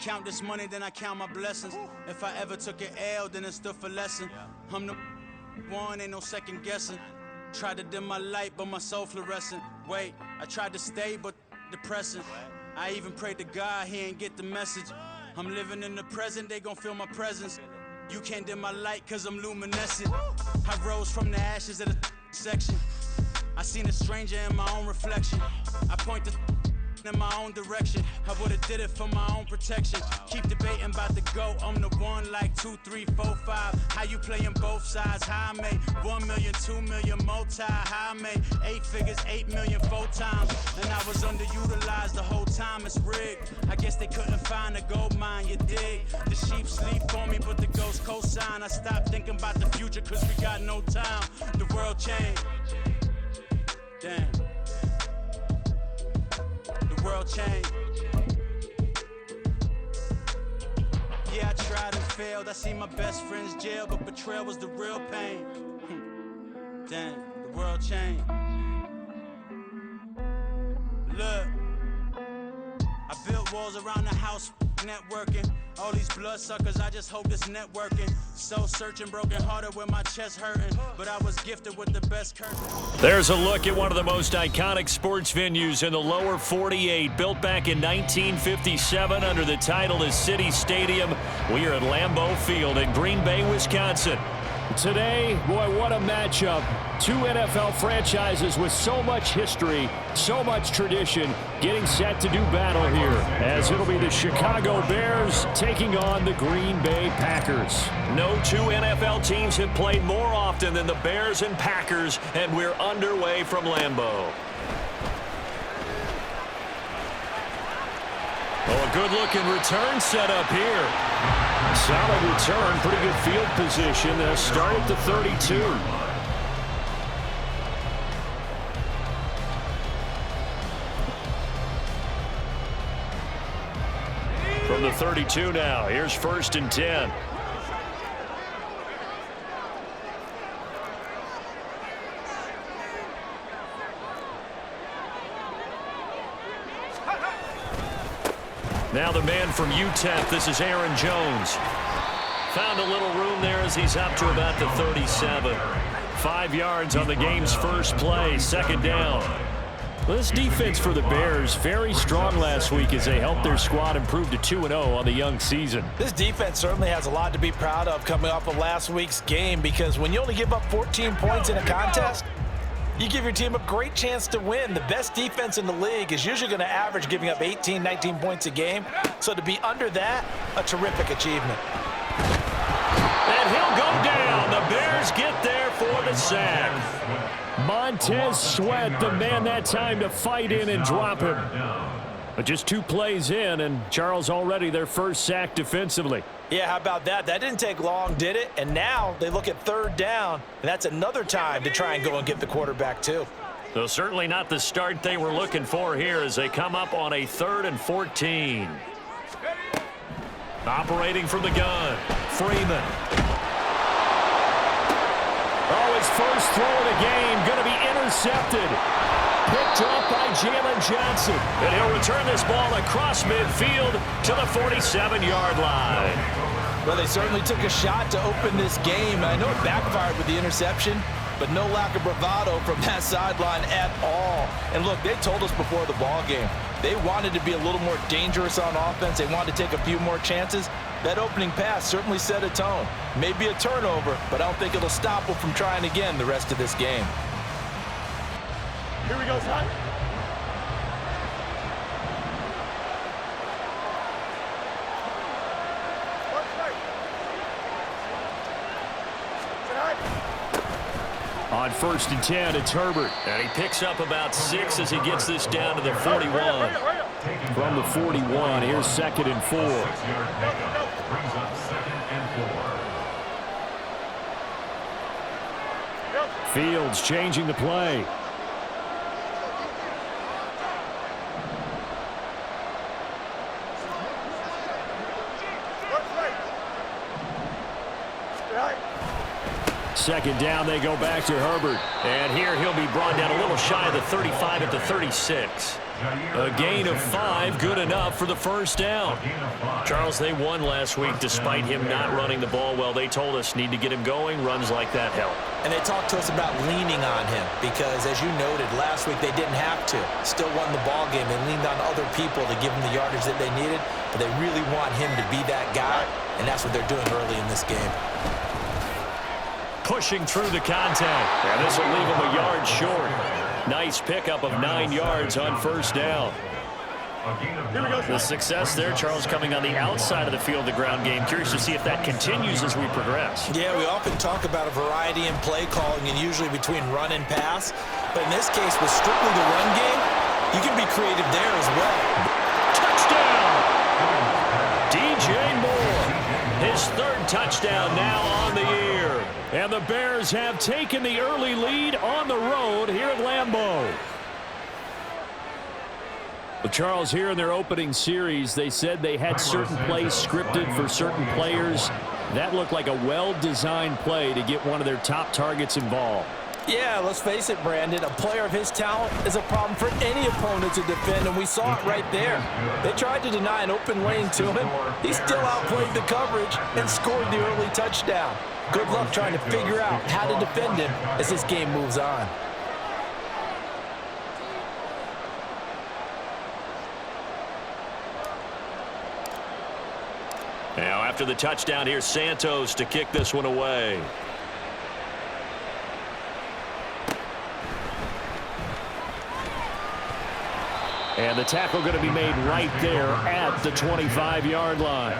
count this money, then I count my blessings. If I ever took an L, then it stood for lesson. I'm the one, ain't no second guessing. Tried to dim my light, but my soul fluorescent. Wait, I tried to stay, but depressing. I even prayed to God, he ain't get the message. I'm living in the present, they gon' feel my presence. You can't dim my light, cause I'm luminescent. I rose from the ashes of the section. I seen a stranger in my own reflection. I point the in my own direction. I would've did it for my own protection. Keep debating about the GOAT. I'm the one like 2, 3, 4, 5. How you playing both sides? How I made 1 million, 2 million, multi. How I made 8 figures, 8 million 4 times. And I was underutilized the whole time. It's rigged. I guess they couldn't find a gold mine, you dig? The sheep sleep on me, but the ghost cosign. I stopped thinking about the future cause we got no time. The world changed. Damn. The world changed. Yeah, I tried and failed. I seen my best friends jail, but betrayal was the real pain. Damn, the world changed. Look, I built walls around the house, networking. All these bloodsuckers, I just hope this networking. Soul searching, broken hearted with my chest hurting. But I was gifted with the best curtain. There's a look at one of the most iconic sports venues in the lower 48. Built back in 1957 under the title of City Stadium. We are at Lambeau Field in Green Bay, Wisconsin. Today, boy, what a matchup. Two NFL franchises with so much history, so much tradition, getting set to do battle here, as it'll be the Chicago Bears taking on the Green Bay Packers. No two NFL teams have played more often than the Bears and Packers, and we're underway from Lambeau. Oh, a good-looking return set up here. Solid return, pretty good field position. They'll start at the 32. From the 32 now, here's 1st and 10. Now the man from UTEP, this is Aaron Jones. Found a little room there as he's up to about the 37. 5 yards on the game's first play, 2nd down. Well, this defense for the Bears, very strong last week as they helped their squad improve to 2-0 on the young season. This defense certainly has a lot to be proud of coming off of last week's game, because when you only give up 14 points in a contest, you give your team a great chance to win. The best defense in the league is usually going to average giving up 18, 19 points a game. So to be under that, a terrific achievement. And he'll go down. The Bears get there for the sack. Montez Sweat, the man that time to fight in and drop him. But just 2 plays in, and Charles already their first sack defensively. Yeah, how about that? That didn't take long, did it? And now they look at 3rd down, and that's another time to try and go and get the quarterback too. So certainly not the start they were looking for here as they come up on a 3rd and 14. Operating from the gun, Freeman. Oh, his first throw of the game going to be intercepted. Picked up by Jalen Johnson. And he'll return this ball across midfield to the 47-yard line. Well, they certainly took a shot to open this game. I know it backfired with the interception, but no lack of bravado from that sideline at all. And look, they told us before the ball game, they wanted to be a little more dangerous on offense. They wanted to take a few more chances. That opening pass certainly set a tone. Maybe a turnover, but I don't think it'll stop them from trying again the rest of this game. Here we go, son. On 1st and 10, it's Herbert. And he picks up about 6 as he gets this down to the 41. From the 41, here's 2nd and 4. Fields changing the play. Second down, they go back to Herbert. And here he'll be brought down a little shy of the 35 at the 36. A gain of 5, good enough for the first down. Charles, they won last week despite him not running the ball well. They told us need to get him going. Runs like that help. And they talked to us about leaning on him because, as you noted, last week they didn't have to. Still won the ball game. They leaned on other people to give them the yardage that they needed, but they really want him to be that guy, and that's what they're doing early in this game. Pushing through the contact. And this will leave him a yard short. Nice pickup of 9 yards on first down. The success there, Charles, coming on the outside of the field, the ground game. Curious to see if that continues as we progress. Yeah, we often talk about a variety in play calling and usually between run and pass. But in this case, with strictly the run game, you can be creative there as well. Touchdown! DJ Moore. His 3rd touchdown now on the year. And the Bears have taken the early lead on the road here at Lambeau. Well, Charles, here in their opening series, they said they had certain plays scripted for certain players. That looked like a well-designed play to get one of their top targets involved. Yeah, let's face it, Brandon. A player of his talent is a problem for any opponent to defend, and we saw it right there. They tried to deny an open lane to him. He still outplayed the coverage and scored the early touchdown. Good luck trying to figure out how to defend him as this game moves on. Now, after the touchdown, here's Santos to kick this one away. And the tackle going to be made right there at the 25-yard line.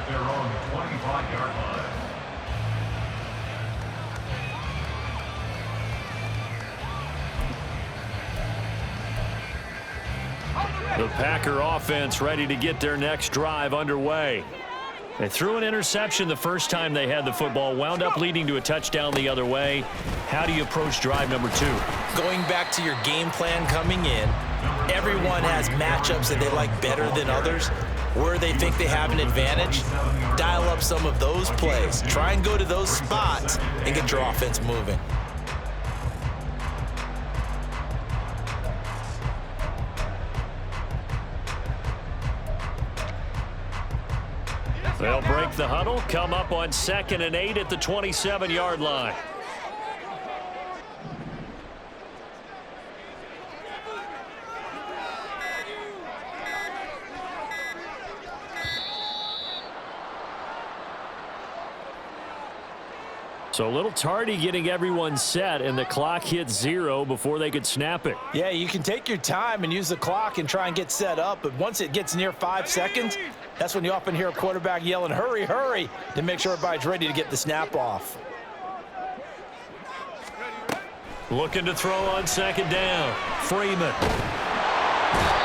The Packer offense ready to get their next drive underway. They threw an interception the first time they had the football, wound up leading to a touchdown the other way. How do you approach drive number 2? Going back to your game plan coming in, everyone has matchups that they like better than others. Where they think they have an advantage, dial up some of those plays. Try and go to those spots and get your offense moving. They'll break the huddle, come up on 2nd and 8 at the 27-yard line. So a little tardy getting everyone set, and the clock hit 0 before they could snap it. Yeah, you can take your time and use the clock and try and get set up, but once it gets near 5 seconds, that's when you often hear a quarterback yelling, hurry, hurry, to make sure everybody's ready to get the snap off. Looking to throw on 2nd down. Freeman.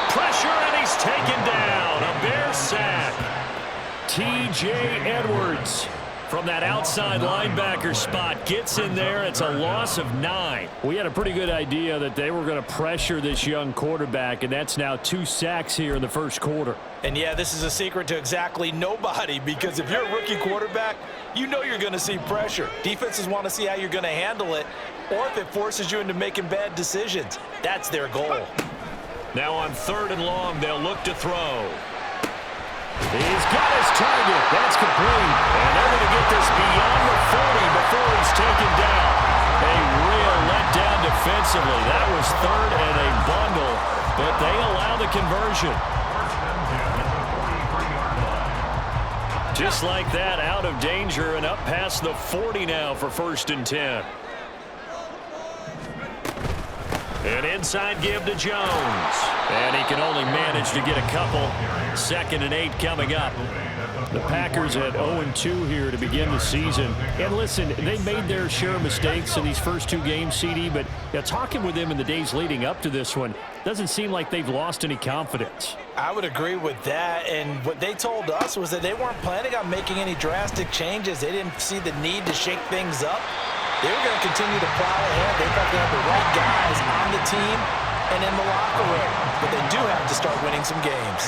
Pressure, and he's taken down. A Bear sack. T.J. Edwards from that outside linebacker spot gets in there. It's a loss of 9. We had a pretty good idea that they were going to pressure this young quarterback, and that's now 2 sacks here in the first quarter. And yeah, this is a secret to exactly nobody, because if you're a rookie quarterback, you know you're going to see pressure. Defenses want to see how you're going to handle it, or if it forces you into making bad decisions. That's their goal. Now on 3rd and long, they'll look to throw. He's got his target. That's complete. And they're going to get this beyond the 40 before he's taken down. A real letdown defensively. That was 3rd and a bundle, but they allow the conversion. Just like that, out of danger and up past the 40 now for 1st and 10. An inside give to Jones. And he can only manage to get a couple. 2nd and 8 coming up. The Packers at 0-2 here to begin the season. And listen, they made their share of mistakes in these first 2 games, CD, but talking with them in the days leading up to this one, doesn't seem like they've lost any confidence. I would agree with that, and what they told us was that they weren't planning on making any drastic changes. They didn't see the need to shake things up. They were going to continue to plow ahead. They thought they had the right guys on the team and in the locker room, but they do have to start winning some games.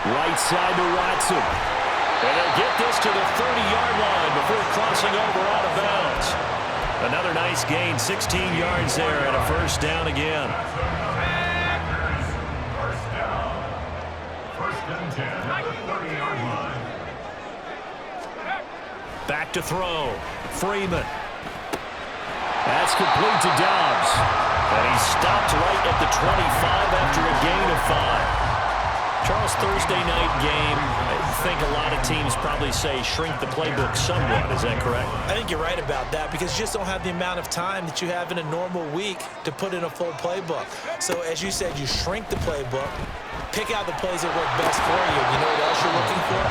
Right side to Watson. And they'll get this to the 30-yard line before crossing over out of bounds. Another nice gain, 16 yards there, and a first down again. First down. First and 10 at the 30-yard line. Back to throw. Freeman. That's complete to Dobbs. And he stopped right at the 25 after a gain of 5. Charles, Thursday night game, I think a lot of teams probably say shrink the playbook somewhat. Is that correct? I think you're right about that because you just don't have the amount of time that you have in a normal week to put in a full playbook. So as you said, you shrink the playbook, pick out the plays that work best for you. You know what else you're looking for?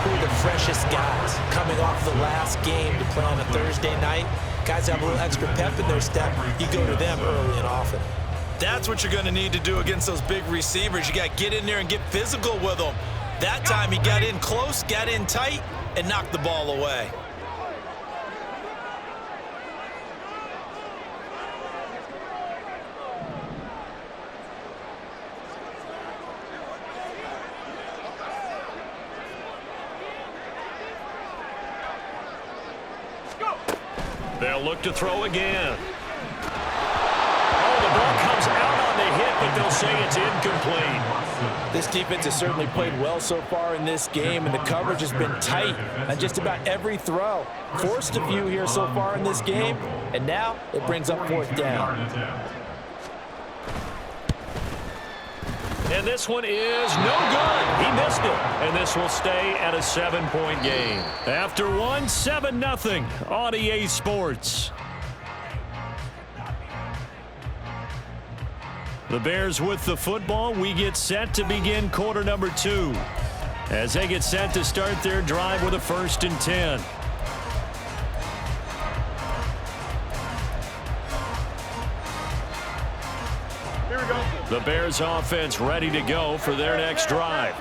Who are the freshest guys coming off the last game to play on a Thursday night? Guys have a little extra pep in their step. You go to them early and often. That's what you're going to need to do against those big receivers. You got to get in there and get physical with them. That time he got in close, got in tight, and knocked the ball away. They'll look to throw again. Oh, the ball comes out on the hit, but they'll say it's incomplete. This defense has certainly played well so far in this game, and the coverage has been tight on just about every throw. Forced a few here so far in this game, and now it brings up fourth down. And this one is no good. He missed it. And this will stay at a 7-point game. After one, 7-0 on EA Sports. The Bears with the football. We get set to begin quarter number 2. As they get set to start their drive with a 1st and 10. The Bears offense ready to go for their next drive.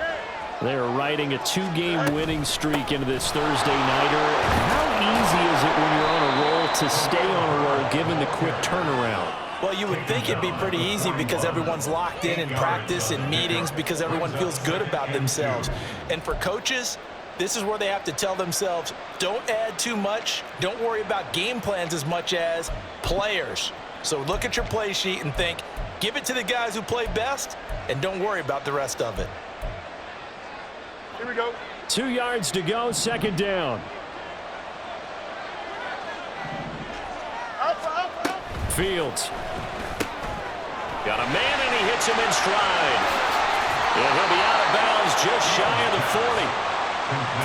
They are riding a 2-game winning streak into this Thursday nighter. How easy is it when you're on a roll to stay on a roll given the quick turnaround? Well, you would think it'd be pretty easy because everyone's locked in practice and meetings because everyone feels good about themselves. And for coaches, this is where they have to tell themselves, don't add too much. Don't worry about game plans as much as players. So look at your play sheet and think, give it to the guys who play best, and don't worry about the rest of it. Here we go. 2 yards to go, 2nd down. Fields. Got a man, and he hits him in stride. And he'll be out of bounds just shy of the 40.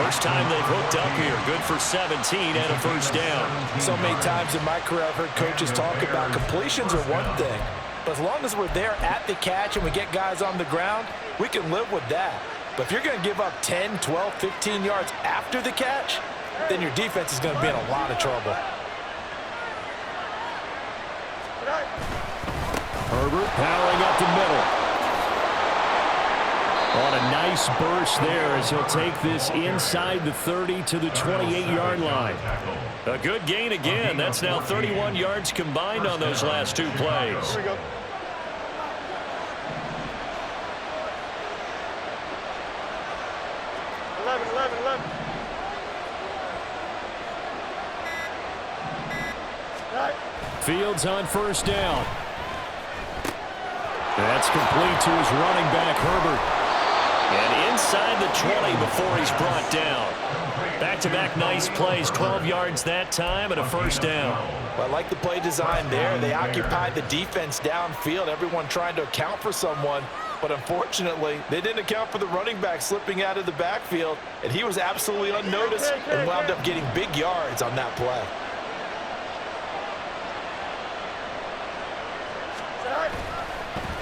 First time they've hooked up here. Good for 17 and a 1st down. So many times in my career I've heard coaches talk about completions are one thing. But as long as we're there at the catch and we get guys on the ground, we can live with that. But if you're going to give up 10, 12, 15 yards after the catch, then your defense is going to be in a lot of trouble. Herbert powering up the middle. On a nice burst there as he'll take this inside the 30 to the 28-yard line. A good gain again. That's now 31 yards combined on those last 2 plays. Here we go. Fields on 1st down. That's complete to his running back, Herbert. And inside the 20 before he's brought down. Back-to-back nice plays, 12 yards that time and a 1st down. Well, I like the play design there. They occupied the defense downfield, everyone trying to account for someone. But unfortunately, they didn't account for the running back slipping out of the backfield, and he was absolutely unnoticed and wound up getting big yards on that play.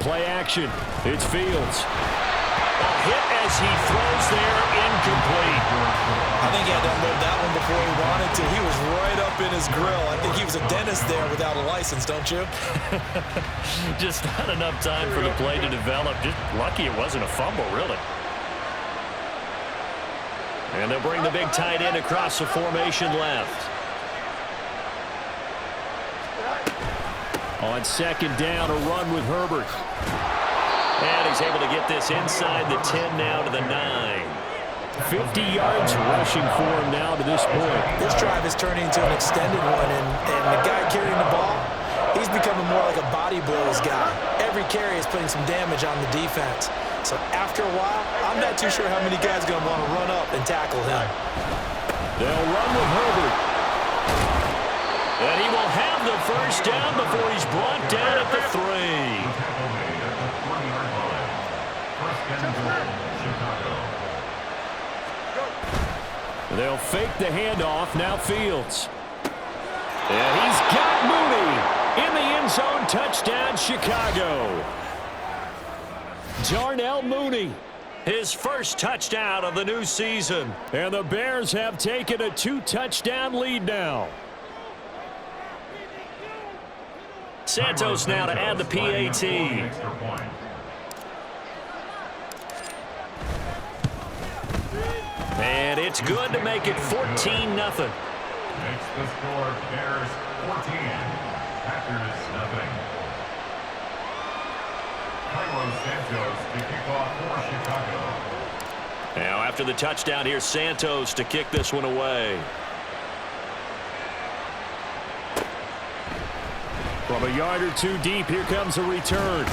Play action. It's Fields. A hit as he throws there, incomplete. I think he had to unload that one before he wanted to. He was right up in his grill. I think he was a dentist there without a license, don't you? Just not enough time for the play to develop. Just lucky it wasn't a fumble, really. And they'll bring the big tight end across the formation left. On 2nd down, a run with Herbert. And he's able to get this inside the 10 now to the 9. 50 yards rushing for him now to this point. This drive is turning into an extended one, and the guy carrying the ball, he's becoming more like a body blows guy. Every carry is putting some damage on the defense. So after a while, I'm not too sure how many guys are going to want to run up and tackle him. They'll run with Herbert. And he will have the first down before he's brought down at the 3. They'll fake the handoff. Now Fields. And he's got Mooney in the end zone. Touchdown, Chicago. Darnell Mooney, his first touchdown of the new season. And the Bears have taken a 2-touchdown lead now. Santos now to add the PAT. And it's good to make it 14-0. Makes the score Bears 14, Packers 0. Carlos Santos to kick off for Chicago. Now after the touchdown, here's Santos to kick this one away. From a yard or two deep, here comes a return.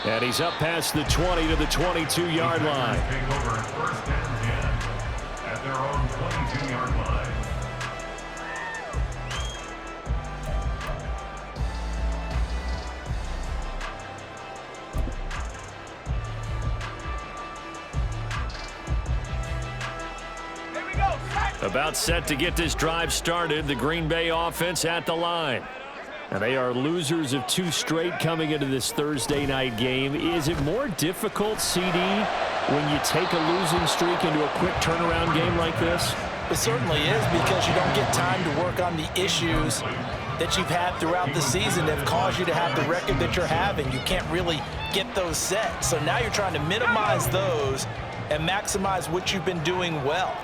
And he's up past the 20 to the 22-yard line. Take over first and 10 at their own 22-yard line. About set to get this drive started, the Green Bay offense at the line. And they are losers of 2 straight coming into this Thursday night game. Is it more difficult, CD, when you take a losing streak into a quick turnaround game like this? It certainly is, because you don't get time to work on the issues that you've had throughout the season that have caused you to have the record that you're having. You can't really get those set. So now you're trying to minimize those and maximize what you've been doing well.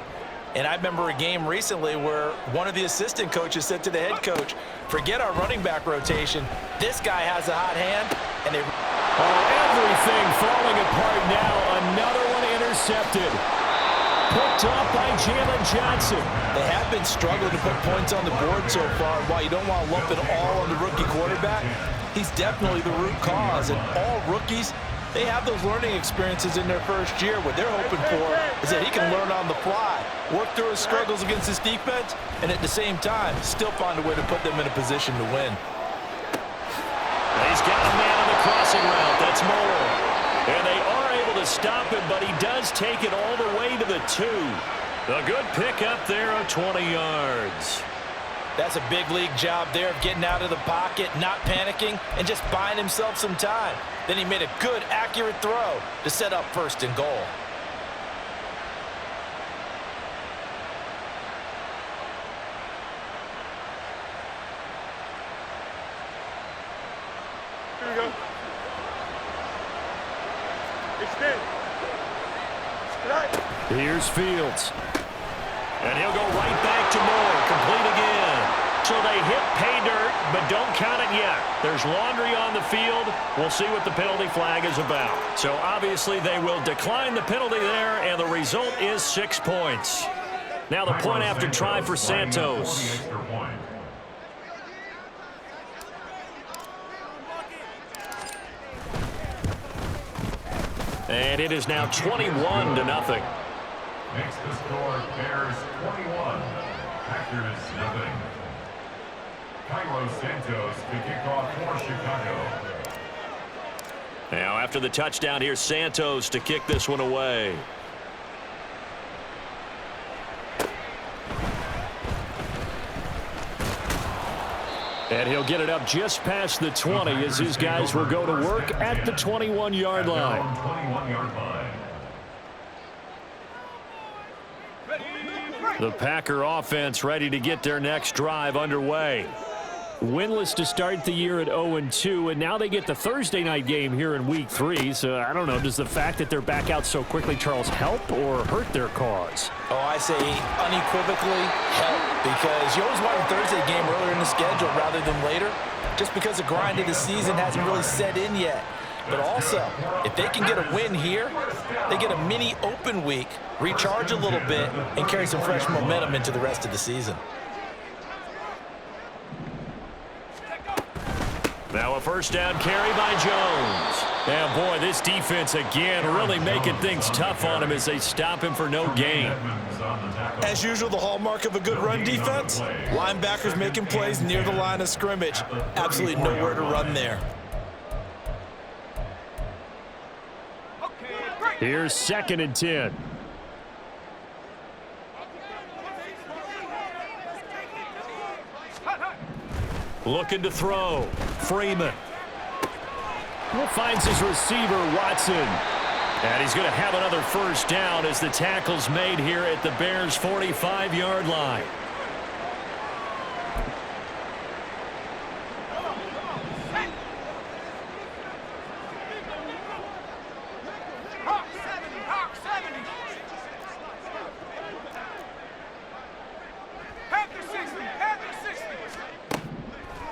And I remember a game recently where one of the assistant coaches said to the head coach, forget our running back rotation. This guy has a hot hand. And everything falling apart now. Another one intercepted. Picked up by Jalen Johnson. They have been struggling to put points on the board so far. While you don't want to lump it all on the rookie quarterback, he's definitely the root cause. And all rookies, they have those learning experiences in their first year. What they're hoping for is that he can learn on the fly, work through his struggles against his defense, and at the same time, still find a way to put them in a position to win. He's got a man on the crossing route. That's Moore. And they are able to stop him, but he does take it all the way to the 2. A good pickup there of 20 yards. That's a big league job there of getting out of the pocket, not panicking, and just buying himself some time. Then he made a good, accurate throw to set up first and goal. Here we go. Extend. Right. Here's Fields. And he'll go right back to Moore. Complete again. So they hit pay dirt, but don't count it yet. There's laundry on the field. We'll see what the penalty flag is about. So obviously they will decline the penalty there, and the result is 6 points. Now the point after try for Santos. And it is now 21-0. Makes the score Bears 21, Packers 0. Carlos Santos to kick off for Chicago. Now after the touchdown, here's Santos to kick this one away. And he'll get it up just past the 20 as his guys will go to work at the 21-yard line. 21-yard line. The Packer offense ready to get their next drive underway. Winless to start the year at 0-2, and now they get the Thursday night game here in Week 3. So I don't know, does the fact that they're back out so quickly, Charles, help or hurt their cause? Oh, I say unequivocally help, because you always want a Thursday game earlier in the schedule rather than later, just because the grind of the season hasn't really set in yet. But also, if they can get a win here, they get a mini open week, recharge a little bit, and carry some fresh momentum into the rest of the season. Now a first down carry by Jones. And boy, this defense again really making things tough on him as they stop him for no gain. As usual, the hallmark of a good run defense, linebackers making plays near the line of scrimmage. Absolutely nowhere to run there. Here's 2nd and 10. Looking to throw. Freeman. Finds his receiver, Watson. And he's going to have another first down as the tackle's made here at the Bears' 45-yard line.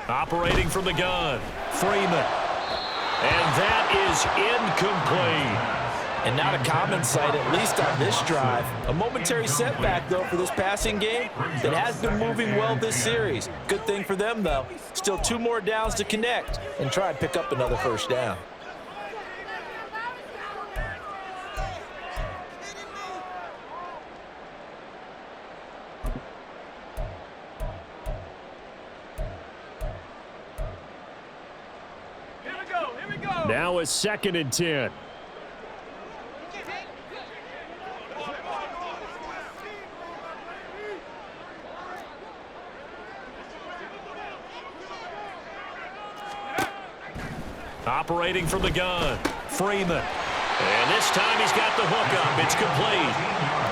Operating from the gun, Freeman. And that is incomplete. And not a common sight, at least on this drive. A momentary setback, though, for this passing game that has been moving well this series. Good thing for them, though. Still 2 more downs to connect and try and pick up another first down. Now a 2nd and 10. Operating from the gun, Freeman. And this time he's got the hook up. It's complete.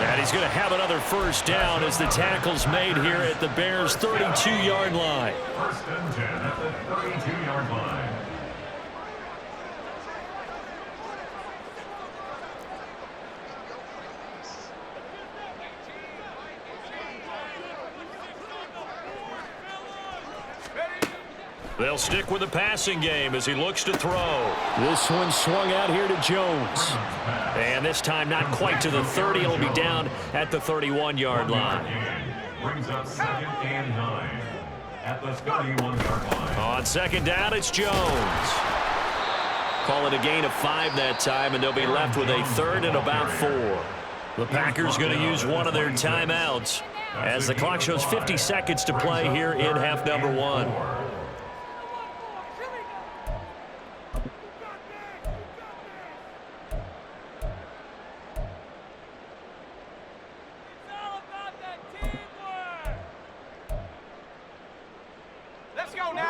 And he's going to have another first down as the tackle's made here at the Bears' 32-yard line. 1st and 10 at the 32-yard line. They'll stick with the passing game as he looks to throw. This one swung out here to Jones. And this time not quite to the 30. It'll be down at the 31-yard line. Brings up 2nd and 9 at the 31-yard line. On 2nd down, it's Jones. Call it a gain of 5 that time, and they'll be left with a 3rd and about 4. The Packers going to use one of their timeouts as the clock shows 50 seconds to play here in half number 1.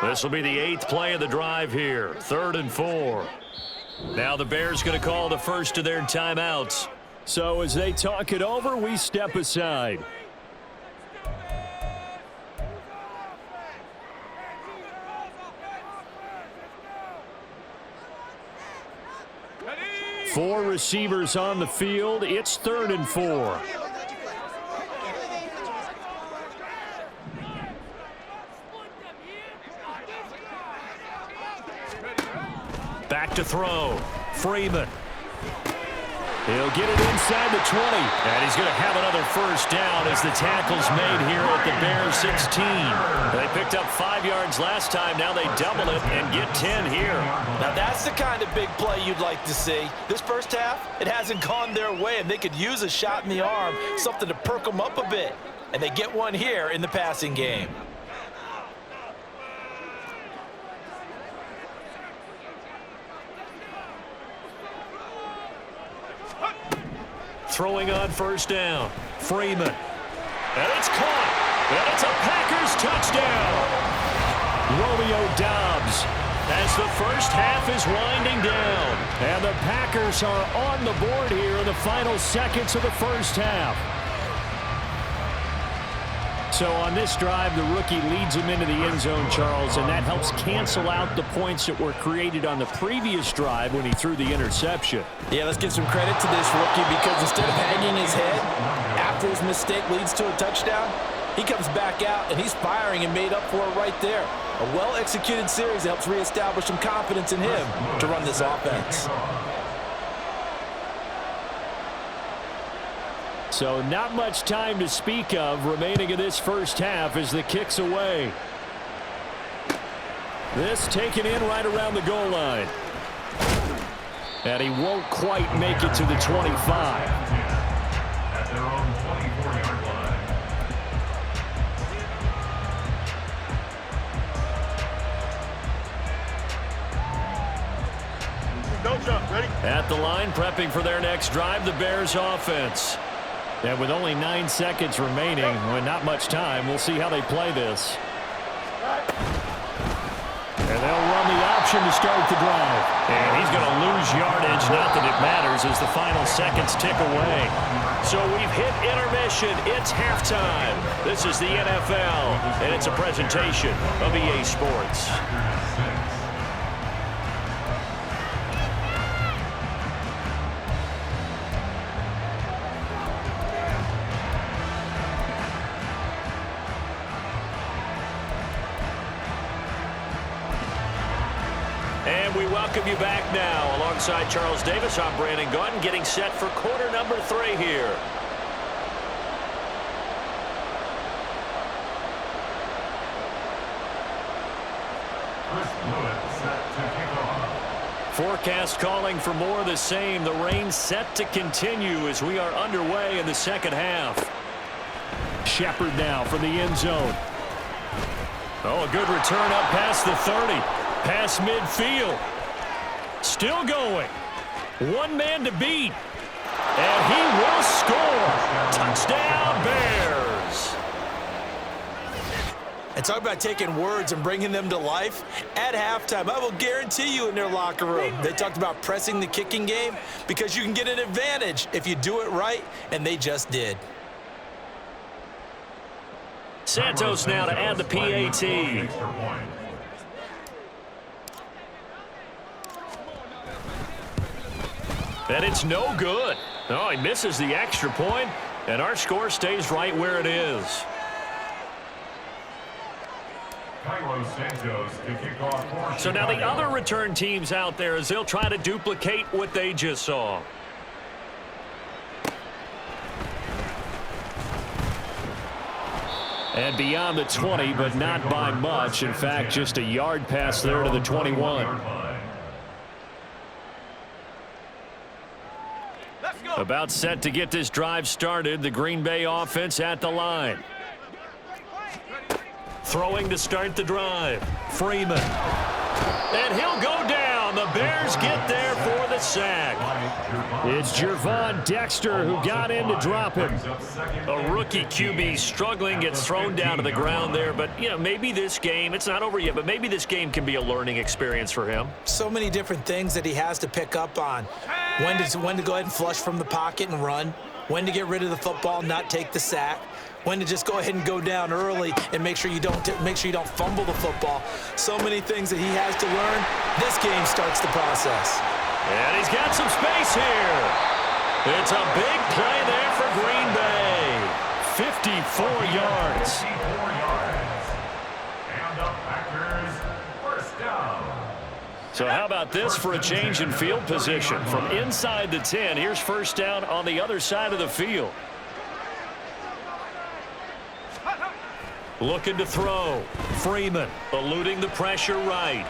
This will be the 8th play of the drive here. 3rd and 4. Now the Bears going to call the first of their timeouts. So as they talk it over, we step aside. Four receivers on the field. It's 3rd and 4. Back to throw. Freeman. He'll get it inside the 20. And he's going to have another first down as the tackle's made here at the Bears 16. They picked up 5 yards last time. Now they double it and get 10 here. Now that's the kind of big play you'd like to see. This first half, it hasn't gone their way, and they could use a shot in the arm, something to perk them up a bit. And they get one here in the passing game. Throwing on first down. Freeman. And it's caught. And it's a Packers touchdown. Romeo Doubs as the first half is winding down. And the Packers are on the board here in the final seconds of the first half. So on this drive, the rookie leads him into the end zone, Charles, and that helps cancel out the points that were created on the previous drive when he threw the interception. Yeah, let's give some credit to this rookie because instead of hanging his head after his mistake leads to a touchdown, he comes back out and he's firing and made up for it right there. A well-executed series helps reestablish some confidence in him to run this offense. So not much time to speak of remaining in this first half as the kick's away. This taken in right around the goal line. And he won't quite make it to the 25. At their own 24-yard line. Don't jump. Ready? At the line, prepping for their next drive, the Bears offense. And with only 9 seconds remaining, with not much time, we'll see how they play this. And they'll run the option to start the drive. And he's going to lose yardage, not that it matters, as the final seconds tick away. So we've hit intermission. It's halftime. This is the NFL, and it's a presentation of EA Sports. And we welcome you back now. Alongside Charles Davis, I'm Brandon Gunn, getting set for quarter number 3 here. Forecast calling for more of the same. The rain set to continue as we are underway in the second half. Shepard now from the end zone. Oh, a good return up past the 30. Past midfield. Still going. One man to beat. And he will score. Touchdown, Bears. And talk about taking words and bringing them to life. At halftime, I will guarantee you in their locker room, they talked about pressing the kicking game because you can get an advantage if you do it right, and they just did. Santos now to add the PAT. And it's no good. Oh, he misses the extra point, and our score stays right where it is. So now the other return teams out there as they'll try to duplicate what they just saw. And beyond the 20, but not by much. In fact, just a yard pass there to the 21. About set to get this drive started. The Green Bay offense at the line. Throwing to start the drive. Freeman. And he'll go down. The Bears get there for the sack. It's Gervon Dexter who got in to drop him. A rookie QB struggling, gets thrown down to the ground there. But, you know, maybe this game, it's not over yet, but maybe this game can be a learning experience for him. So many different things that he has to pick up on. When to go ahead and flush from the pocket and run. When to get rid of the football, not take the sack. When to just go ahead and go down early and make sure you don't fumble the football. So many things that he has to learn. This game starts the process. And he's got some space here. It's a big play there for Green Bay. 54 yards. And the Packers first down. So how about this for a change in field position? From inside the 10, here's first down on the other side of the field. Looking to throw. Freeman eluding the pressure right.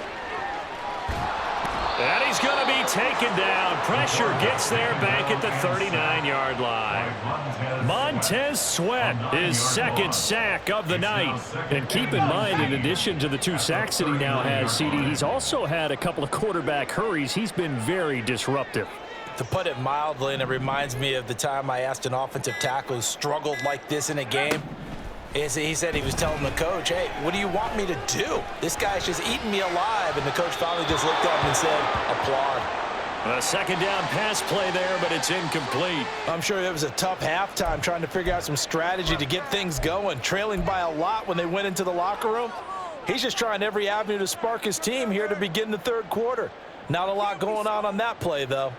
And he's going to be taken down. Pressure gets there back at the 39-yard line. Montez Sweat, his second sack of the night. And keep in mind, in addition to the 2 sacks that he now has, CD, he's also had a couple of quarterback hurries. He's been very disruptive. To put it mildly, and it reminds me of the time I asked an offensive tackle who struggled like this in a game. He said he was telling the coach, hey, what do you want me to do? This guy's just eating me alive. And the coach finally just looked at him and said, applaud. A second down pass play there, but it's incomplete. I'm sure it was a tough halftime trying to figure out some strategy to get things going. Trailing by a lot when they went into the locker room. He's just trying every avenue to spark his team here to begin the third quarter. Not a lot going on that play, though.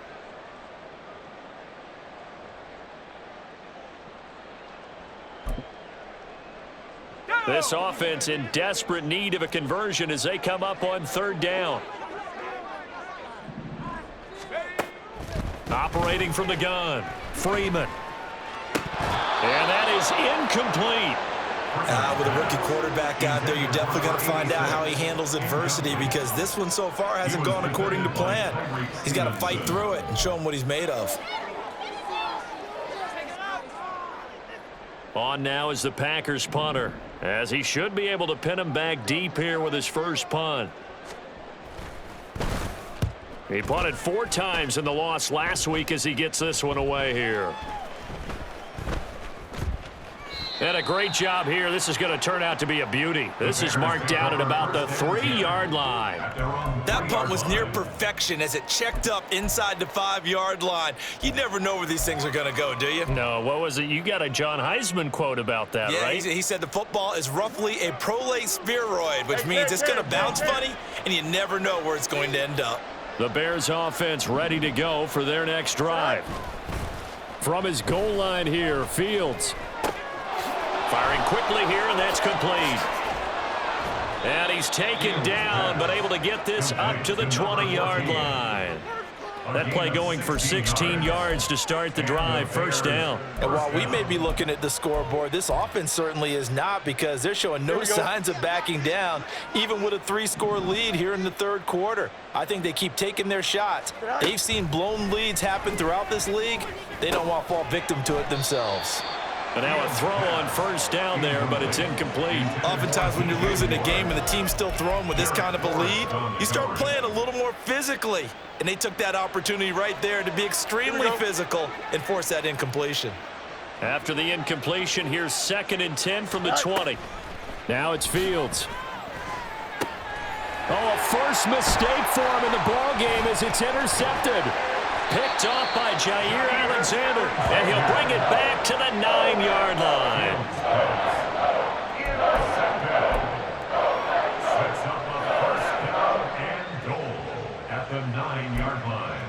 This offense in desperate need of a conversion as they come up on 3rd down. Operating from the gun, Freeman. And that is incomplete. With a rookie quarterback out there, you're definitely going to find out how he handles adversity, because this one so far hasn't gone according to plan. He's got to fight through it and show him what he's made of. On now is the Packers punter, as he should be able to pin him back deep here with his first punt. He punted 4 times in the loss last week as he gets this one away here. And a great job here. This is going to turn out to be a beauty. This is marked down at about the 3-yard line. That punt was near perfection as it checked up inside the 5-yard line. You never know where these things are going to go, do you? No, what was it? You got a John Heisman quote about that, right? He said the football is roughly a prolate spheroid, which means it's going to bounce funny, and you never know where it's going to end up. The Bears offense ready to go for their next drive. From his goal line here, Fields. Firing quickly here, and that's complete. And he's taken down, but able to get this up to the 20-yard line. That play going for 16 yards to start the drive, 1st down. And while we may be looking at the scoreboard, this offense certainly is not, because they're showing no signs of backing down, even with a 3-score lead here in the 3rd quarter. I think they keep taking their shots. They've seen blown leads happen throughout this league. They don't want to fall victim to it themselves. And now a throw on 1st down there, but it's incomplete. Oftentimes when you're losing a game and the team's still throwing with this kind of a lead, you start playing a little more physically. And they took that opportunity right there to be extremely physical and force that incompletion. After the incompletion, here's 2nd and 10 from the 20. Now it's Fields. Oh, a first mistake for him in the ball game as it's intercepted. Picked off by Jair Alexander, and he'll bring it back to the 9-yard line. Sets up a 1st down and goal at the 9-yard line.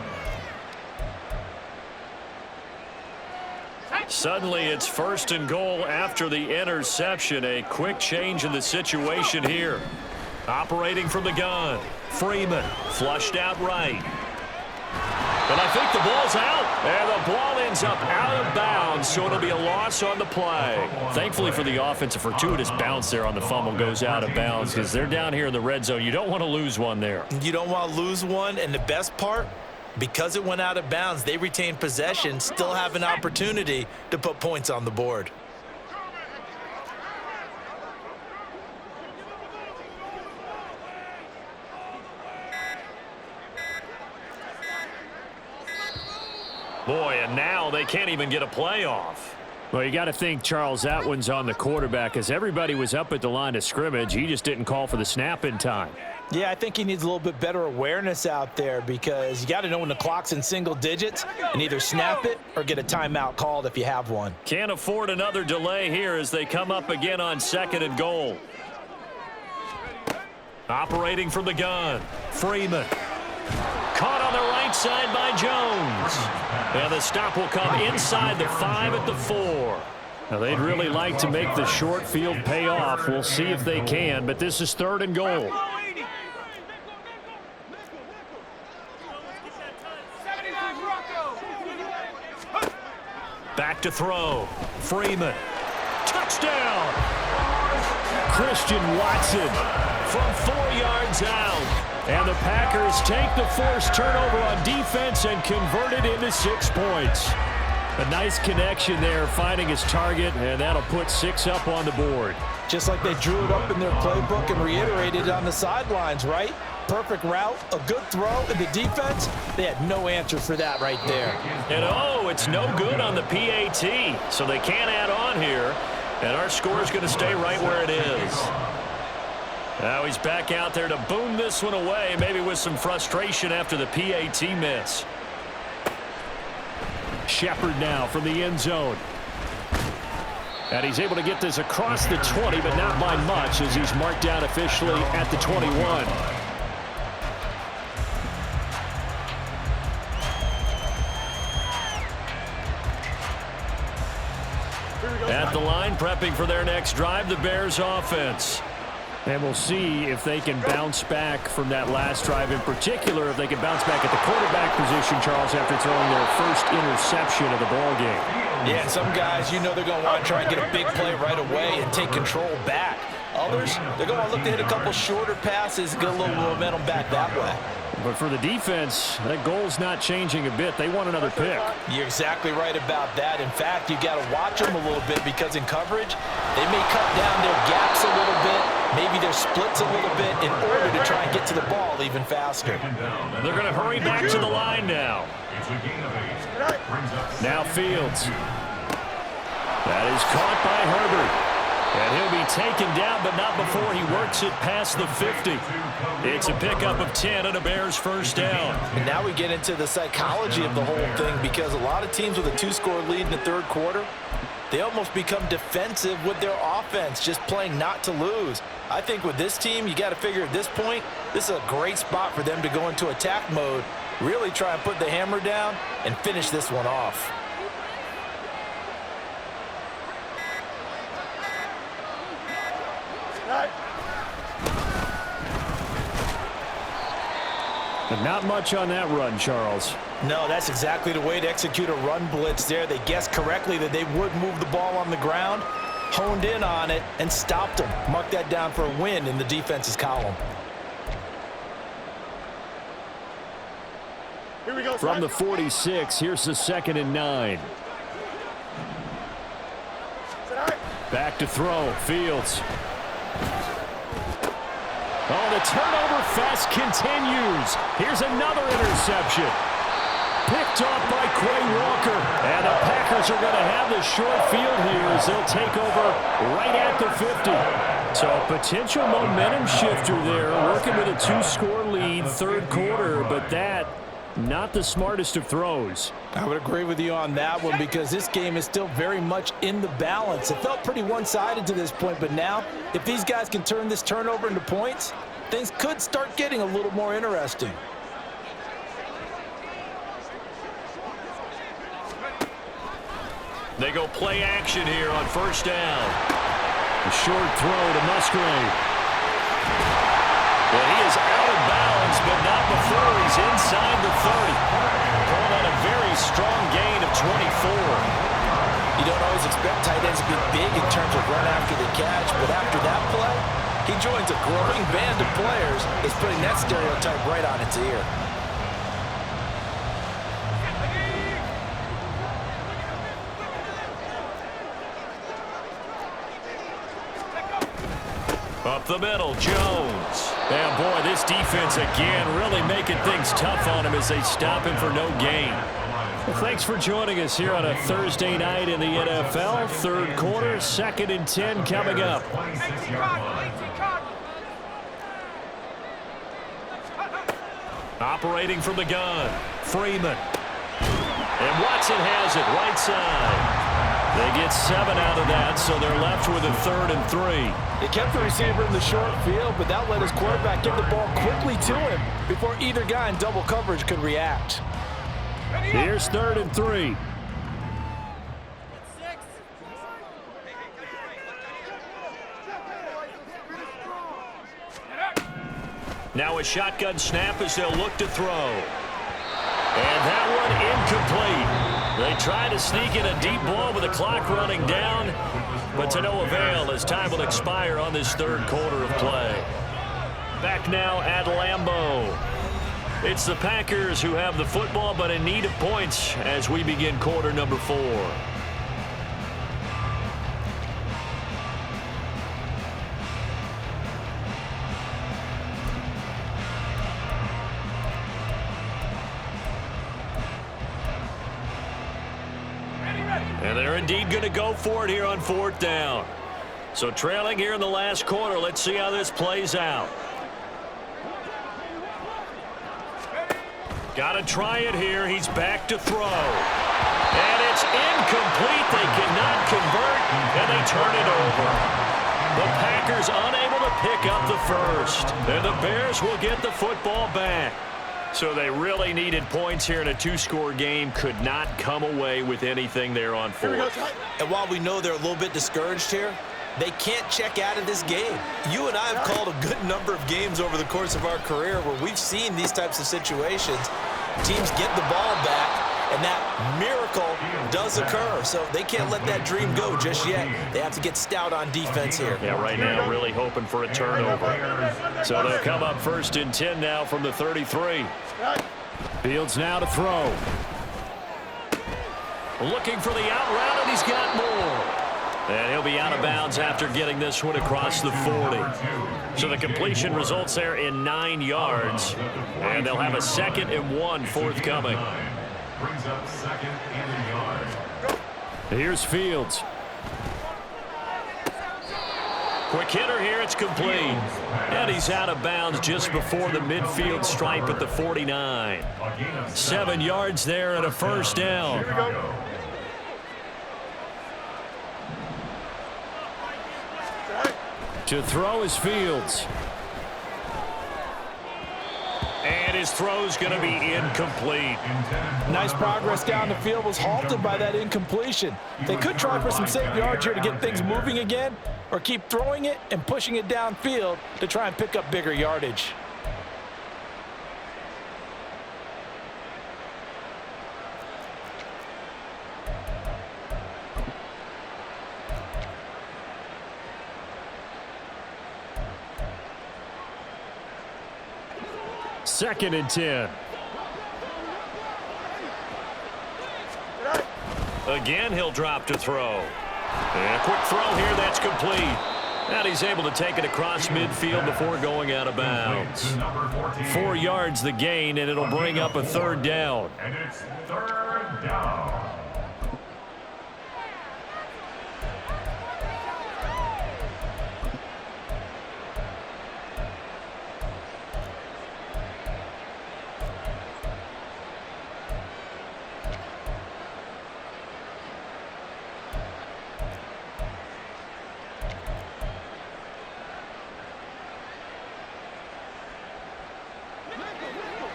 Suddenly it's 1st and goal after the interception. A quick change in the situation here. Operating from the gun, Freeman flushed out right. And I think the ball's out, and the ball ends up out of bounds, so it'll be a loss on the play. Thankfully for the offense, a fortuitous bounce there on the fumble goes out of bounds, because they're down here in the red zone. You don't want to lose one there. You don't want to lose one, and the best part, because it went out of bounds, they retain possession, still have an opportunity to put points on the board. Boy, and now they can't even get a playoff. Well, you got to think, Charles, that one's on the quarterback, as everybody was up at the line of scrimmage. He just didn't call for the snap in time. Yeah, I think he needs a little bit better awareness out there, because you got to know when the clock's in single digits and either snap it or get a timeout called if you have one. Can't afford another delay here as they come up again on 2nd and goal. Operating from the gun, Freeman. Caught on the right side by Jones. And the stop will come inside the 5 at the 4. Now, they'd really like to make the short field pay off. We'll see if they can, but this is 3rd and goal. Back to throw. Freeman. Touchdown! Christian Watson From 4 yards out. And the Packers take the forced turnover on defense and convert it into 6 points. A nice connection there, finding his target, and that'll put 6 up on the board. Just like they drew it up in their playbook and reiterated it on the sidelines, right? Perfect route, a good throw, and the defense, they had no answer for that right there. And oh, it's no good on the PAT, so they can't add on here. And our score is going to stay right where it is. Now he's back out there to boom this one away, maybe with some frustration after the PAT miss. Shepard now from the end zone. And he's able to get this across the 20, but not by much, as he's marked down officially at the 21. At the line again, prepping for their next drive, the Bears offense. And we'll see if they can bounce back from that last drive. In particular, if they can bounce back at the quarterback position, Charles, after throwing their first interception of the ball game. Yeah, and some guys, you know they're going to want to try and get a big play right away and take control back. Others, they're going to look to hit a couple shorter passes and get a little momentum back that way. But for the defense, that goal's not changing a bit. They want another pick. You're exactly right about that. In fact, you got to watch them a little bit because in coverage, they may cut down their gaps a little bit, maybe their splits a little bit in order to try and get to the ball even faster. They're going to hurry back to the line now. Now Fields. That is caught by Herbert. And he'll be taken down, but not before he works it past the 50. It's a pickup of 10 and a Bears first down. And now we get into the psychology of the whole thing because a lot of teams with a 2-score lead in the third quarter, they almost become defensive with their offense, just playing not to lose. I think with this team, you got to figure at this point, this is a great spot for them to go into attack mode, really try and put the hammer down and finish this one off. But not much on that run, Charles. No, that's exactly the way to execute a run blitz there. They guessed correctly that they would move the ball on the ground, honed in on it, and stopped them. Mark that down for a win in the defense's column. Here we go. From the 46, here's the 2nd and 9. Back to throw, Fields. Oh, the turnover fest continues. Here's another interception. Picked off by Quay Walker. And the Packers are going to have the short field here as they'll take over right at the 50. So a potential momentum shifter there, working with a 2-score lead, third quarter, but that not the smartest of throws. I would agree with you on that one because this game is still very much in the balance. It felt pretty one-sided to this point, but now if these guys can turn this turnover into points, things could start getting a little more interesting. They go play action here on first down. A short throw to Musgrave. Well, he is out of bounds, but not before he's inside the 30. Calling on a very strong gain of 24. You don't always expect tight ends to be big in terms of run after the catch, but after that play, he joins a growing band of players that's putting that stereotype right on its ear. Up the middle, Jones. And boy, this defense again really making things tough on him as they stop him for no gain. Well, thanks for joining us here on a Thursday night in the NFL. Third quarter, 2nd and 10 coming up. Operating from the gun, Freeman. And Watson has it right side. They get 7 out of that, so they're left with a 3rd and 3. They kept the receiver in the short field, but that let his quarterback get the ball quickly to him before either guy in double coverage could react. Here's 3rd and 3. Now a shotgun snap as they'll look to throw. And that one incomplete. They try to sneak in a deep ball with the clock running down, but to no avail as time will expire on this third quarter of play. Back now at Lambeau. It's the Packers who have the football, but in need of points as we begin quarter number 4. And they're indeed going to go for it here on 4th down. So trailing here in the last quarter, let's see how this plays out. Got to try it here. He's back to throw. And it's incomplete. They cannot convert, and they turn it over. The Packers unable to pick up the first. And the Bears will get the football back. So they really needed points here in a two-score game. Could not come away with anything there on fourth. And while we know they're a little bit discouraged here, they can't check out of this game. You and I have called a good number of games over the course of our career where we've seen these types of situations. Teams get the ball back, and that miracle does occur. So they can't let that dream go just yet. They have to get stout on defense here. Yeah, right now really hoping for a turnover. So they'll come up 1st and 10 now from the 33. Fields now to throw. Looking for the out route, and he's got more. And he'll be out of bounds after getting this one across the 40. So the completion results there in 9 yards. And they'll have a 2nd and 1 forthcoming. Brings up 2nd and a yard. Here's Fields. Quick hitter here, it's complete. And he's out of bounds just before the midfield stripe at the 49. 7 yards there and a first down. To throw is Fields. And his throw's going to be incomplete. Nice progress down the field was halted by that incompletion. They could try for some safe yards here to get things moving again, or keep throwing it and pushing it downfield to try and pick up bigger yardage. Second and 10. Again, he'll drop to throw. And a quick throw here, that's complete. And he's able to take it across midfield before going out of bounds. 4 yards the gain, and it'll bring up a 3rd down. And it's 3rd down.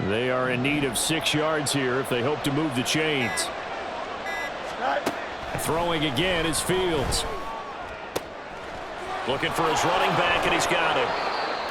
They are in need of 6 yards here if they hope to move the chains. Throwing again is Fields. Looking for his running back, and he's got it.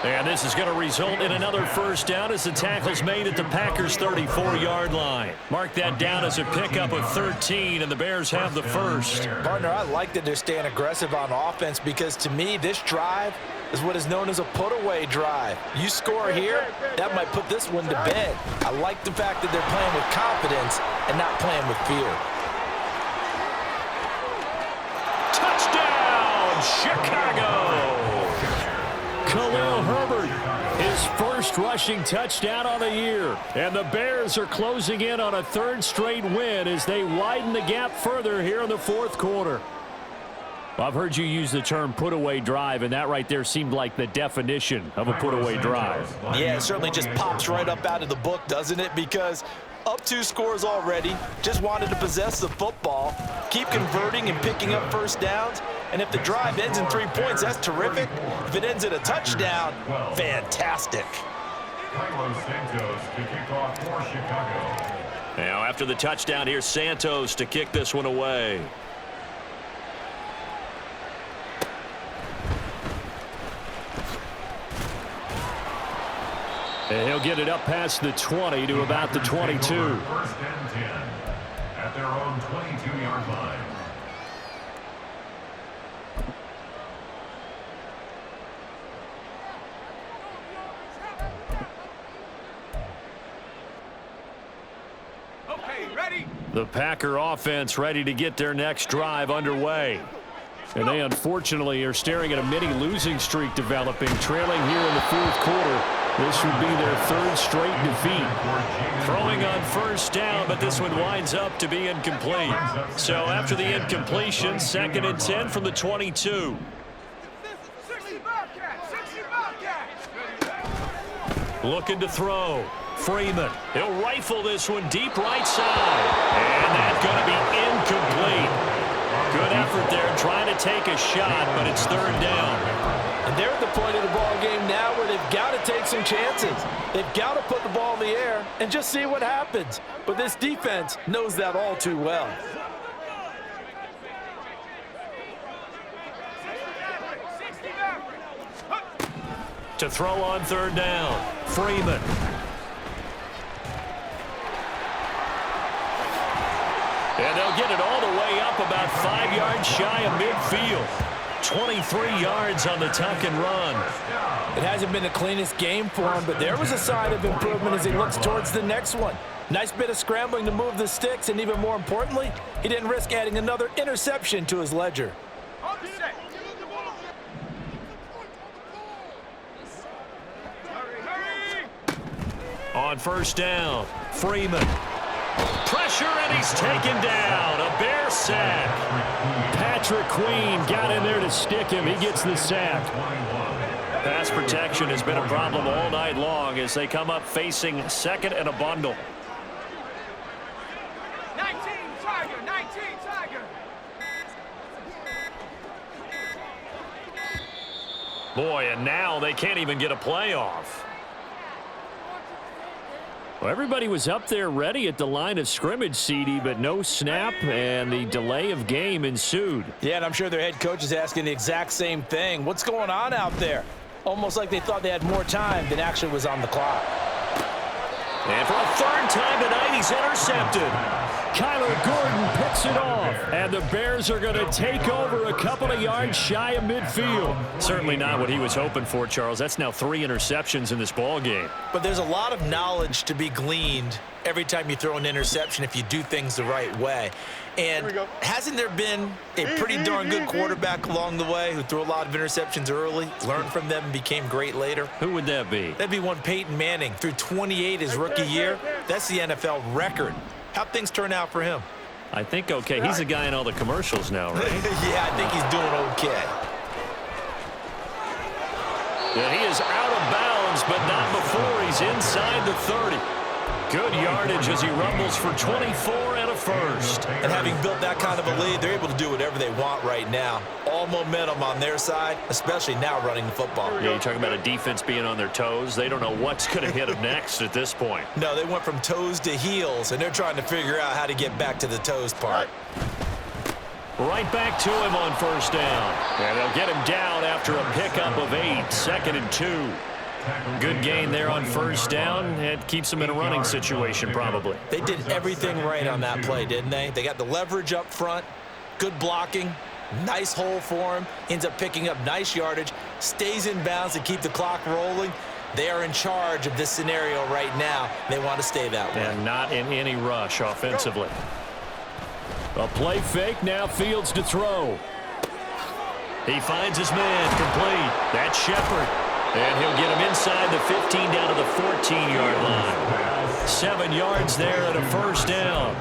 And this is going to result in another first down as the tackle's made at the Packers' 34-yard line. Mark that down as a pickup of 13, and the Bears have the first. Partner, I like that they're staying aggressive on offense because, to me, this drive is what is known as a put-away drive. You score here, that might put this one to bed. I like the fact that they're playing with confidence and not playing with fear. Touchdown, Chicago! Khalil Herbert, his first rushing touchdown on the year. And the Bears are closing in on a 3rd straight win as they widen the gap further here in the 4th quarter. Well, I've heard you use the term put-away drive, and that right there seemed like the definition of a put-away drive. Yeah, it certainly just pops right up out of the book, doesn't it? Because up 2 scores already, just wanted to possess the football, keep converting and picking up first downs, and if the drive ends in 3 points, that's terrific. If it ends in a touchdown, fantastic. Carlos Santos to kick off for Chicago. Now, after the touchdown, here's Santos to kick this one away. And he'll get it up past the 20 to about the 22. 1st and 10 at their own 22-yard line. Okay, ready? The Packer offense ready to get their next drive underway. And they unfortunately are staring at a mini losing streak developing, trailing here in the 4th quarter. This would be their 3rd straight defeat. Throwing on first down, but this one winds up to be incomplete. So after the incompletion, 2nd and 10 from the 22. Looking to throw. Freeman. He'll rifle this one deep right side. And that's going to be incomplete. Good effort there trying to take a shot, but it's 3rd down. And they're at the point of the ball game now where they They've got to take some chances. They've got to put the ball in the air and just see what happens. But this defense knows that all too well. To throw on third down, Freeman. And they'll get it all the way up about 5 yards shy of midfield. 23 yards on the tuck and run. It hasn't been the cleanest game for him, but there was a sign of improvement as he looks towards the next one. Nice bit of scrambling to move the sticks, and even more importantly, he didn't risk adding another interception to his ledger. On first down, Freeman. Pressure, and he's taken down. A Bear sack. Patrick Queen got in there to stick him. He gets the sack. Pass protection has been a problem all night long as they come up facing second and a bundle. 19 Tiger, 19 Tiger. Boy, and now they can't even get a play off. Well, everybody was up there ready at the line of scrimmage, CD, but no snap, and the delay of game ensued. Yeah, and I'm sure their head coach is asking the exact same thing. What's going on out there? Almost like they thought they had more time than actually was on the clock. And for a third time tonight, he's intercepted. Kyler Gordon picks it off, and the Bears are going to take over a couple of yards shy of midfield. Certainly not what he was hoping for, Charles. That's now 3 interceptions in this ball game. But there's a lot of knowledge to be gleaned every time you throw an interception if you do things the right way. And hasn't there been a pretty darn good quarterback along the way who threw a lot of interceptions early, learned from them, and became great later? Who would that be? That'd be one Peyton Manning. Threw 28 his rookie year. That's the NFL record. How'd things turn out for him? I think okay. He's a guy in all the commercials now, right? Yeah, I think he's doing okay. And he is out of bounds, but not before he's inside the 30. Good yardage as he rumbles for 24 and a first. And having built that kind of a lead, they're able to do whatever they want right now. All momentum on their side, especially now running the football. Yeah, you're talking about a defense being on their toes. They don't know what's going to hit them next at this point. No, they went from toes to heels, and they're trying to figure out how to get back to the toes part. Right back to him on first down. And they'll get him down after a pickup of 8, 2nd and 2. Good gain there on first down. It keeps them in a running situation probably. They did everything right on that play, didn't they? They got the leverage up front, good blocking, nice hole for him, ends up picking up nice yardage, stays in bounds to keep the clock rolling. They are in charge of this scenario right now. They want to stay that way. And not in any rush offensively. A play fake, now Fields to throw. He finds his man, complete. That's Shepard. And he'll get him inside the 15 down to the 14-yard line. 7 yards there and a first down.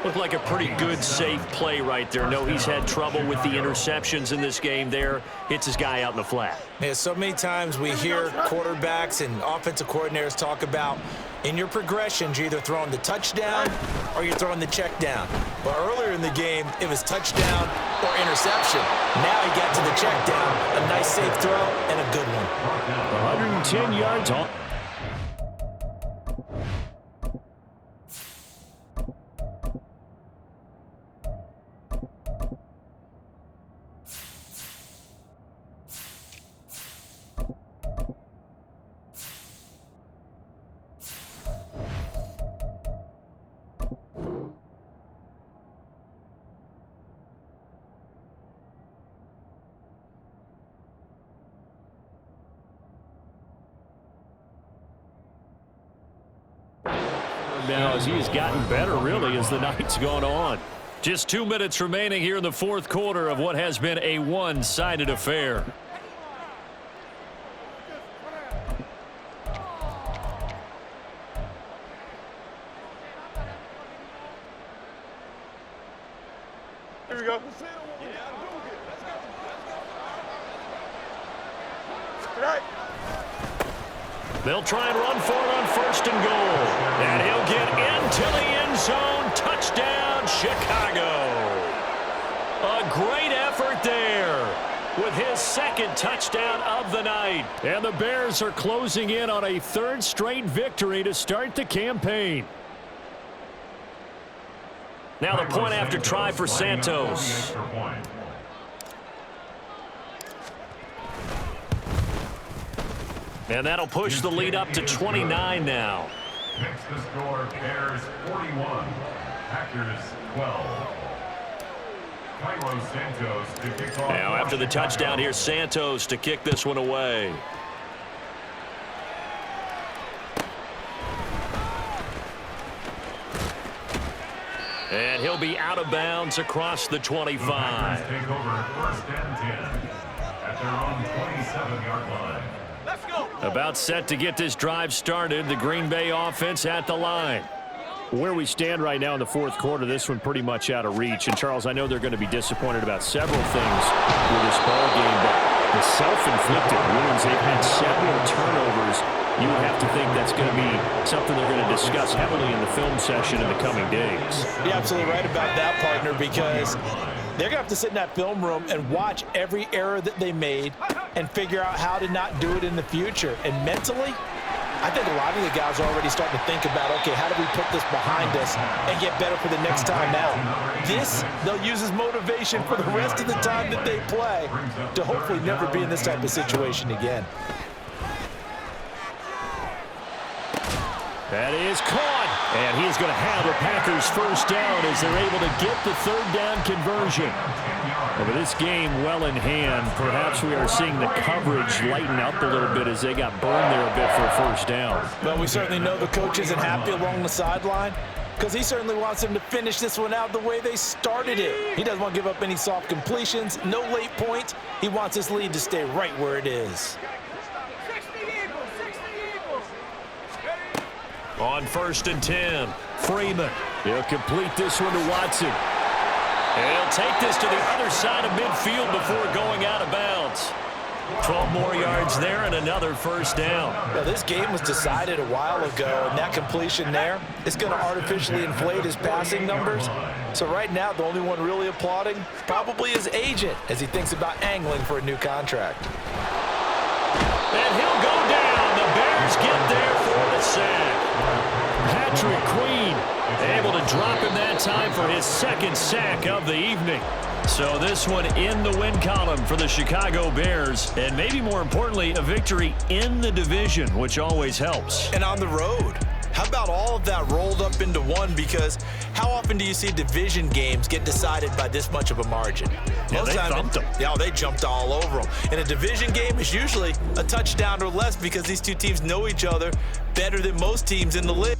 Looked like a pretty good, safe play right there. No, he's had trouble with the interceptions in this game there. Hits his guy out in the flat. Yeah, so many times we hear quarterbacks and offensive coordinators talk about in your progressions, you're either throwing the touchdown or you're throwing the check down. But earlier in the game, it was touchdown or interception. Now he got to the check down, a nice safe throw, and a good one. 110 yards on. Now as he has gotten better really as the night's gone on. Just 2 minutes remaining here in the fourth quarter of what has been a one-sided affair. Here we go. Right. They'll try and run for it on first and goal. And he'll get into the end zone. Touchdown, Chicago. A great effort there. with his second touchdown of the night. And the Bears are closing in on a third straight victory to start the campaign. Now the point after try for Santos. And that'll push the lead up to 29 now. Makes the score Bears 41, Packers 12. Santos to kick off. Now after the touchdown, here's Santos to kick this one away. And he'll be out of bounds across the 25. The Packers take over first and 10 at their own 27-yard line. Let's go. About set to get this drive started. The Green Bay offense at the line. Where we stand right now in the fourth quarter, this one pretty much out of reach. And, Charles, I know they're going to be disappointed about several things with this ball game, but the self-inflicted wounds, they've had several turnovers. You would have to think that's going to be something they're going to discuss heavily in the film session in the coming days. You're absolutely right about that, partner, because they're going to have to sit in that film room and watch every error that they made and figure out how to not do it in the future. And mentally, I think a lot of the guys are already starting to think about, okay, how do we put this behind us and get better for the next time out? This, they'll use as motivation for the rest of the time that they play to hopefully never be in this type of situation again. That is caught. And he's going to have the Packers first down as they're able to get the third down conversion. Over this game well in hand, perhaps we are seeing the coverage lighten up a little bit as they got burned there a bit for a first down. Well, we certainly know the coach isn't happy along the sideline because he certainly wants them to finish this one out the way they started it. He doesn't want to give up any soft completions, no late points. He wants his lead to stay right where it is. 60 Eagles. On first and 10, Freeman. He'll complete this one to Watson. And he'll take this to the other side of midfield before going out of bounds. 12 more yards there and another first down. Well, this game was decided a while ago, and that completion there is going to artificially inflate his passing numbers. So right now, the only one really applauding probably his agent as he thinks about angling for a new contract. And he'll go down. The Bears get there for the sack. Patrick Queen able to drop him that time for his second sack of the evening. So this one in the win column for the Chicago Bears, and maybe more importantly, a victory in the division, which always helps. And on the road. How about all of that rolled up into one? Because how often do you see division games get decided by this much of a margin? Yeah, they thumped them. Yeah, they jumped all over them. And a division game is usually a touchdown or less because these two teams know each other better than most teams in the league.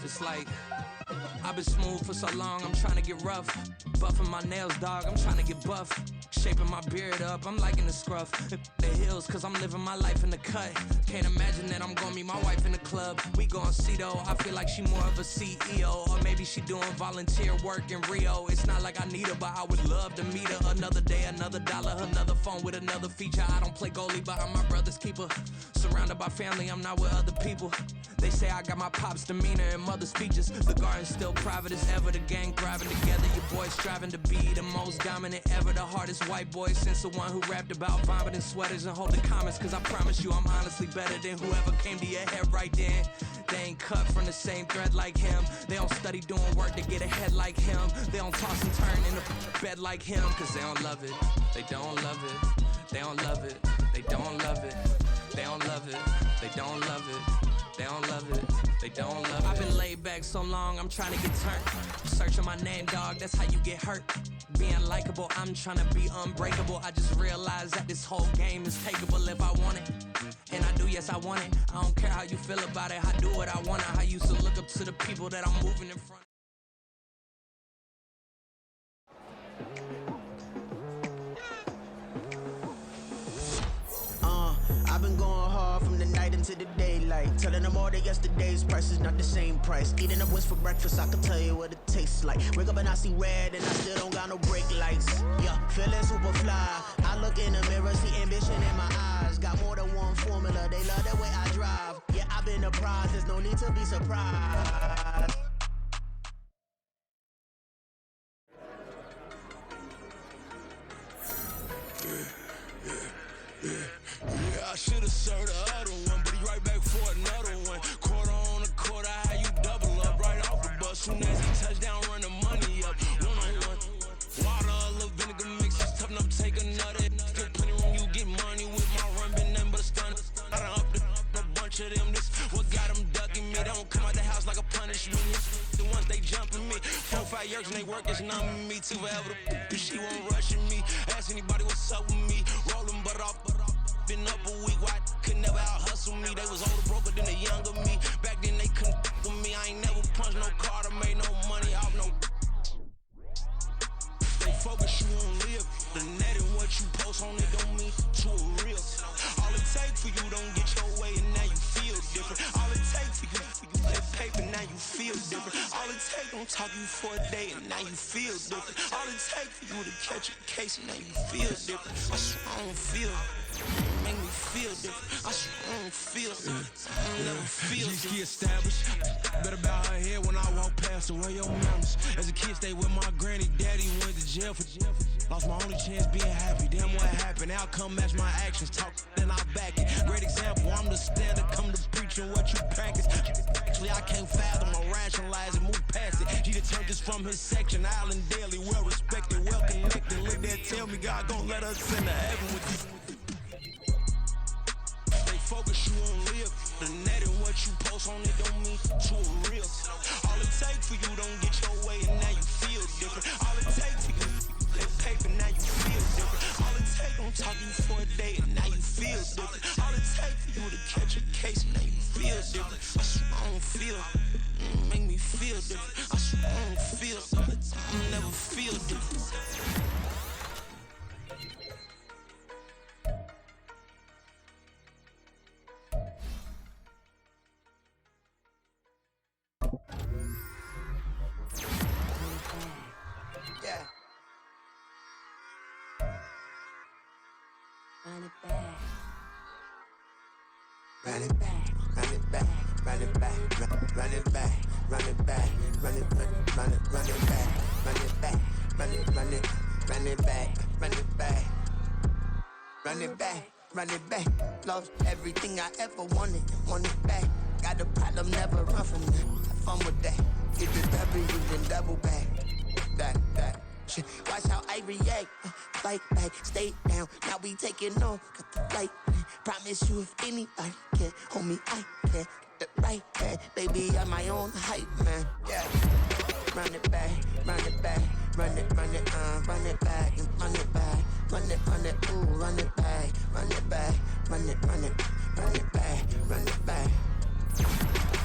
It's like I've been smooth for so long, I'm trying to get rough. Buffing my nails, dog, I'm trying to get buff. Shaping my beard up, I'm liking the scruff. The hills, cause I'm living my life in the cut. Can't imagine that I'm gonna meet my wife in the club. We gon' see though, I feel like she more of a CEO. Or maybe she doing volunteer work in Rio. It's not like I need her, but I would love to meet her. Another day, another dollar, another phone with another feature. I don't play goalie, but I'm my brother's keeper. Surrounded by family, I'm not with other people. They say I got my pop's demeanor and mother's speeches. The garden's still private as ever, the gang thriving together. Your boys striving to be the most dominant ever. The hardest white boy since the one who rapped about vomiting sweaters and holding comments. Cause I promise you I'm honestly better than whoever came to your head right then. They ain't cut from the same thread like him. They don't study doing work to get ahead like him. They don't toss and turn in the bed like him. Cause they don't love it, they don't love it. They don't love it, they don't love it. They don't love it, they don't love it. They don't love it, they don't love it. I've been laid back so long, I'm trying to get turned. Searching my name, dog, that's how you get hurt. Being likable, I'm trying to be unbreakable. I just realized that this whole game is takeable if I want it. And I do, yes, I want it. I don't care how you feel about it, I do what I want. I used to look up to the people that I'm moving in front of. I've been going hard from the night into the daylight. Telling them all that yesterday's price is not the same price. Eating up what's for breakfast, I can tell you what it tastes like. Wake up and I see red and I still don't got no brake lights. Yeah, feeling super fly. I look in the mirror, see ambition in my eyes. Got more than one formula, they love the way I drive. Yeah, I've been a prize, there's no need to be surprised. patient, I'm me too forever. The she won't rushing me. Ask anybody what's up with me. Rolling but off. Been up a week, why could never out hustle me? They was older, broker than the younger me. Back then they couldn't with me. I ain't never punched no card or made no money off no. They focus you on live. The net and what you post on it don't mean to a real. All it take for you don't get your way and now you feel different. All it take for you that paper, now you feel different. All it take don't talk you for a day and now you feel different. All it take for you to catch a case and now you feel different. I swear I don't feel make me feel different. I swear I don't feel I never feel different. She established. Better bow her head when I walk past her. Where your manners? As a kid, stay with my granny. Daddy went to jail for lost my only chance being happy. Damn, what happened? Outcome match my actions. Talk then I back it. Great example. I'm the standard. Come to preaching what you practice. Actually, I can't fathom or rationalize and move past it. He turned this from his section. Island daily, well respected, well connected. Look there, tell me God gon' let us into heaven with you. Focus you on live. The net and what you post on it don't mean to a real. All it take for you don't get your way and now you feel different. All it take for you that paper now you feel different. All it take don't talk you for a day and now you feel different. All it take for you to catch a case and now you feel different. I swear I don't feel make me feel different. I swear I don't feel I never feel different. Run it back. Run it back, run it back, run it back, run it back, run it back, run it back, run it back, run it back, run it back, run it back, run it back, run it back. Lost everything I ever wanted, want it back. Got a problem, never run from that. Have fun with that. Get the W, then double back. That. Watch how I react. Fight back, stay down. Now we taking on. Got the flight. Promise you if anybody can, homie, I can. Get the right hand. Baby, I'm my own hype, man. Yeah. Run it back, run it back. Run it, run it, run it back. And run it back. Run it, ooh, run it back. Run it back. Run it, run it. Run it back. Run it back.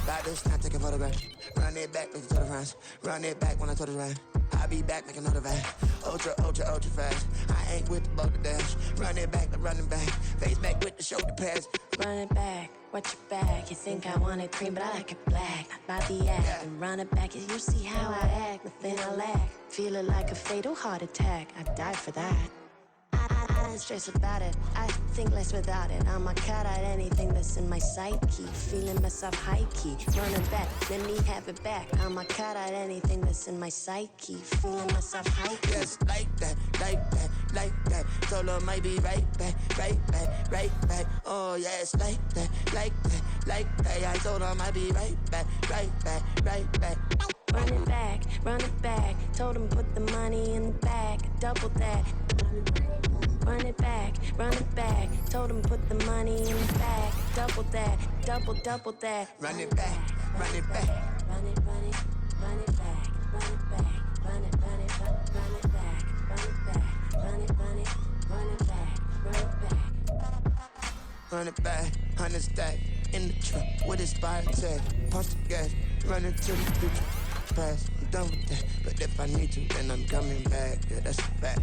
By this time, take a photograph. Run it back, make it to the front. Run it back when I told it right. I'll be back, make another van. Ultra, ultra, ultra fast. I ain't with the boat to dash. Run it back, but running back. Face back with the shoulder pads. Run it back, watch your back. You think I want it cream, but I like it black. Not the act, yeah. And run it back. You see how I act, nothing I lack. Feeling like a fatal heart attack. I'd die for that. I don't stress about it, I think less without it. I'ma cut out anything that's in my psyche. Feeling myself high-key, running back, let me have it back. I'ma cut out anything that's in my psyche. Feeling myself high-key. Yes, like that, like that, like that. Told her might be right back, right back, right back. Oh yes, like that, like that, like that. I told her might be right back, right back, right back. Run it back, run it back. Told him put the money in the bag, double that. Run it back, run it back. Told him put the money in the bag, double that, double that. Run it back, run it back. Run it, run it, run it back, run it back, run it, run it, run it back, run it back, run it, run it, run it back, run it back. Run it back, 100 stack in the truck with his fire tag. Pump the gas, run into the future. Past, I'm done with that. But if I need to, then I'm coming back. Yeah, that's a fact.